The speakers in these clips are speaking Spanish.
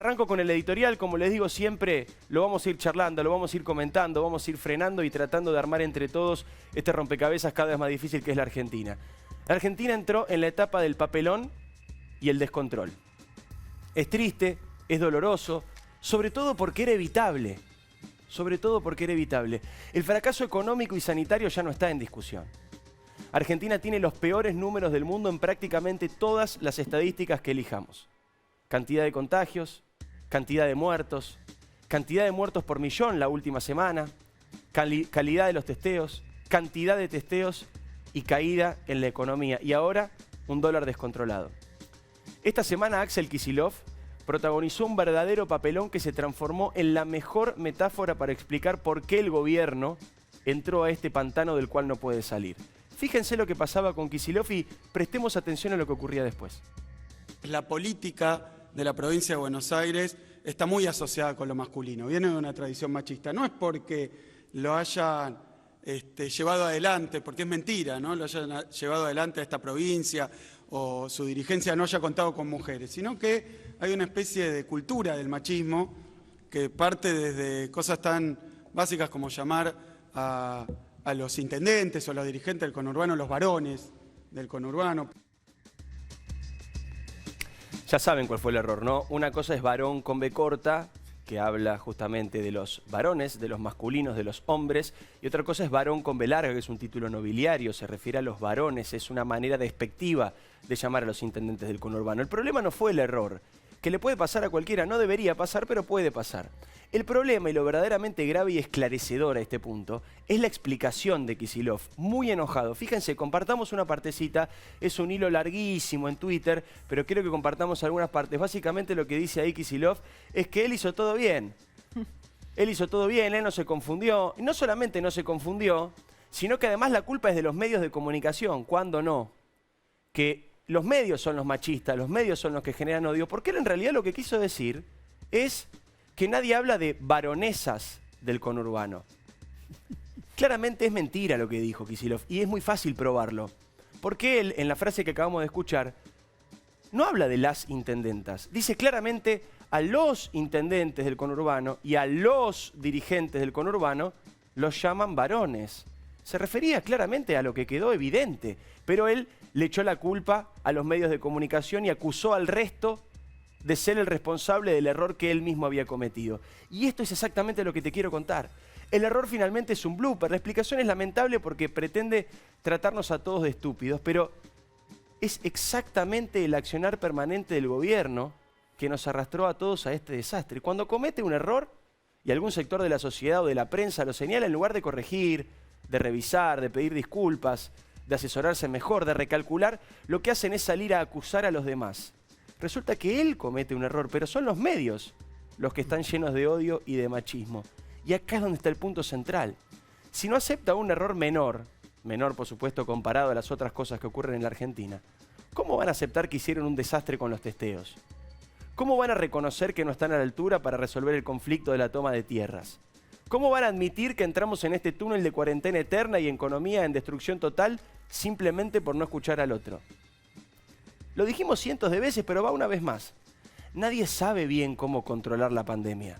Arranco con el editorial, como les digo siempre, lo vamos a ir charlando, lo vamos a ir comentando, vamos a ir frenando y tratando de armar entre todos este rompecabezas cada vez más difícil que es la Argentina. La Argentina entró en la etapa del papelón y el descontrol. Es triste, es doloroso, sobre todo porque era evitable. El fracaso económico y sanitario ya no está en discusión. Argentina tiene los peores números del mundo en prácticamente todas las estadísticas que elijamos. Cantidad de contagios, cantidad de muertos por millón la última semana, calidad de los testeos, cantidad de testeos y caída en la economía. Y ahora, un dólar descontrolado. Esta semana Axel Kicillof protagonizó un verdadero papelón que se transformó en la mejor metáfora para explicar por qué el gobierno entró a este pantano del cual no puede salir. Fíjense lo que pasaba con Kicillof y prestemos atención a lo que ocurría después. La política de la provincia de Buenos Aires está muy asociada con lo masculino, viene de una tradición machista. No es porque lo hayan llevado adelante, porque es mentira, ¿no? Lo hayan llevado adelante a esta provincia o su dirigencia no haya contado con mujeres, sino que hay una especie de cultura del machismo que parte desde cosas tan básicas como llamar a los intendentes o los dirigentes del conurbano los varones del conurbano. Ya saben cuál fue el error, ¿no? Una cosa es varón con B corta, que habla justamente de los varones, de los masculinos, de los hombres, y otra cosa es varón con B larga, que es un título nobiliario, se refiere a los varones, es una manera despectiva de llamar a los intendentes del conurbano. El problema no fue el error, que le puede pasar a cualquiera, no debería pasar, pero puede pasar. El problema, y lo verdaderamente grave y esclarecedor a este punto, es la explicación de Kicillof, muy enojado. Fíjense, compartamos una partecita, es un hilo larguísimo en Twitter, pero quiero que compartamos algunas partes. Básicamente lo que dice ahí Kicillof es que él hizo todo bien. Él hizo todo bien, él no se confundió. Y no solamente no se confundió, sino que además la culpa es de los medios de comunicación, ¿cuándo no? Que los medios son los machistas, los medios son los que generan odio, porque él en realidad lo que quiso decir es que nadie habla de varonesas del conurbano. Claramente es mentira lo que dijo Kicillof y es muy fácil probarlo. Porque él, en la frase que acabamos de escuchar, no habla de las intendentas. Dice claramente a los intendentes del conurbano y a los dirigentes del conurbano los llaman varones. Se refería claramente a lo que quedó evidente, pero él le echó la culpa a los medios de comunicación y acusó al resto de ser el responsable del error que él mismo había cometido. Y esto es exactamente lo que te quiero contar. El error finalmente es un blooper. La explicación es lamentable porque pretende tratarnos a todos de estúpidos, pero es exactamente el accionar permanente del gobierno que nos arrastró a todos a este desastre. Cuando comete un error y algún sector de la sociedad o de la prensa lo señala, en lugar de corregir, de revisar, de pedir disculpas, de asesorarse mejor, de recalcular, lo que hacen es salir a acusar a los demás. Resulta que él comete un error, pero son los medios los que están llenos de odio y de machismo. Y acá es donde está el punto central. Si no acepta un error menor por supuesto comparado a las otras cosas que ocurren en la Argentina, ¿cómo van a aceptar que hicieron un desastre con los testeos? ¿Cómo van a reconocer que no están a la altura para resolver el conflicto de la toma de tierras? ¿Cómo van a admitir que entramos en este túnel de cuarentena eterna y economía en destrucción total simplemente por no escuchar al otro? Lo dijimos cientos de veces, pero va una vez más. Nadie sabe bien cómo controlar la pandemia.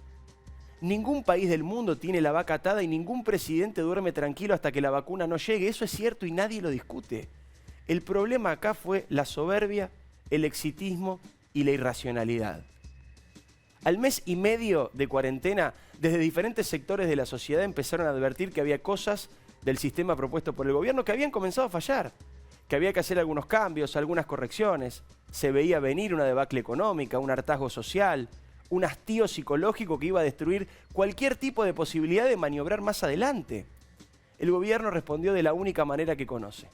Ningún país del mundo tiene la vaca atada y ningún presidente duerme tranquilo hasta que la vacuna no llegue. Eso es cierto y nadie lo discute. El problema acá fue la soberbia, el exitismo y la irracionalidad. Al mes y medio de cuarentena, desde diferentes sectores de la sociedad empezaron a advertir que había cosas del sistema propuesto por el gobierno que habían comenzado a fallar, que había que hacer algunos cambios, algunas correcciones. Se veía venir una debacle económica, un hartazgo social, un hastío psicológico que iba a destruir cualquier tipo de posibilidad de maniobrar más adelante. El gobierno respondió de la única manera que conoce: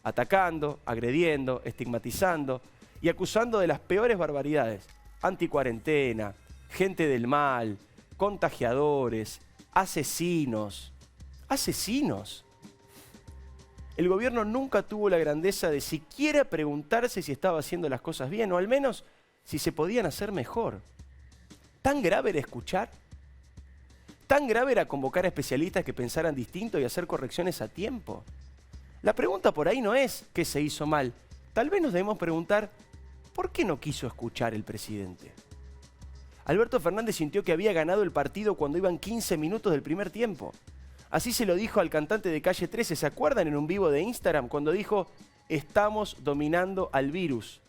atacando, agrediendo, estigmatizando y acusando de las peores barbaridades. Anticuarentena, gente del mal, contagiadores, asesinos. ¡Asesinos! El gobierno nunca tuvo la grandeza de siquiera preguntarse si estaba haciendo las cosas bien, o al menos si se podían hacer mejor. ¿Tan grave era escuchar? ¿Tan grave era convocar a especialistas que pensaran distinto y hacer correcciones a tiempo? La pregunta por ahí no es qué se hizo mal. Tal vez nos debemos preguntar, ¿por qué no quiso escuchar el presidente? Alberto Fernández sintió que había ganado el partido cuando iban 15 minutos del primer tiempo. Así se lo dijo al cantante de Calle 13, ¿se acuerdan en un vivo de Instagram cuando dijo: estamos dominando al virus?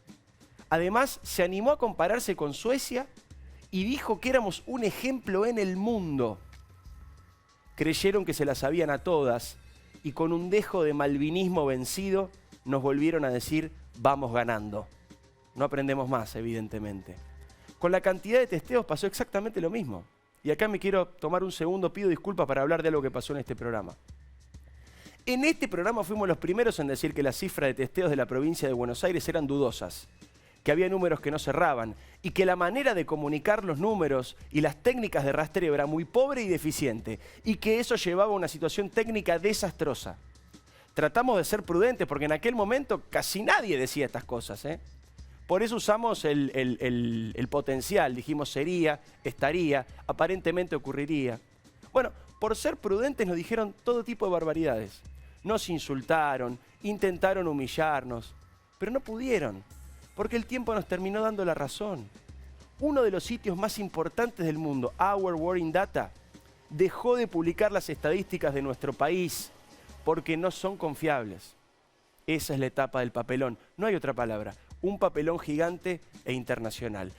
Además, se animó a compararse con Suecia y dijo que éramos un ejemplo en el mundo. Creyeron que se las sabían a todas y con un dejo de malvinismo vencido nos volvieron a decir: vamos ganando. No aprendemos más, evidentemente. Con la cantidad de testeos pasó exactamente lo mismo. Y acá me quiero tomar un segundo, pido disculpas para hablar de algo que pasó en este programa. En este programa fuimos los primeros en decir que las cifras de testeos de la provincia de Buenos Aires eran dudosas, que había números que no cerraban y que la manera de comunicar los números y las técnicas de rastreo era muy pobre y deficiente y que eso llevaba a una situación técnica desastrosa. Tratamos de ser prudentes porque en aquel momento casi nadie decía estas cosas, ¿eh? Por eso usamos el potencial, dijimos sería, estaría, aparentemente ocurriría. Bueno, por ser prudentes nos dijeron todo tipo de barbaridades. Nos insultaron, intentaron humillarnos, pero no pudieron, porque el tiempo nos terminó dando la razón. Uno de los sitios más importantes del mundo, Our War in Data, dejó de publicar las estadísticas de nuestro país porque no son confiables. Esa es la etapa del papelón, no hay otra palabra. Un papelón gigante e internacional.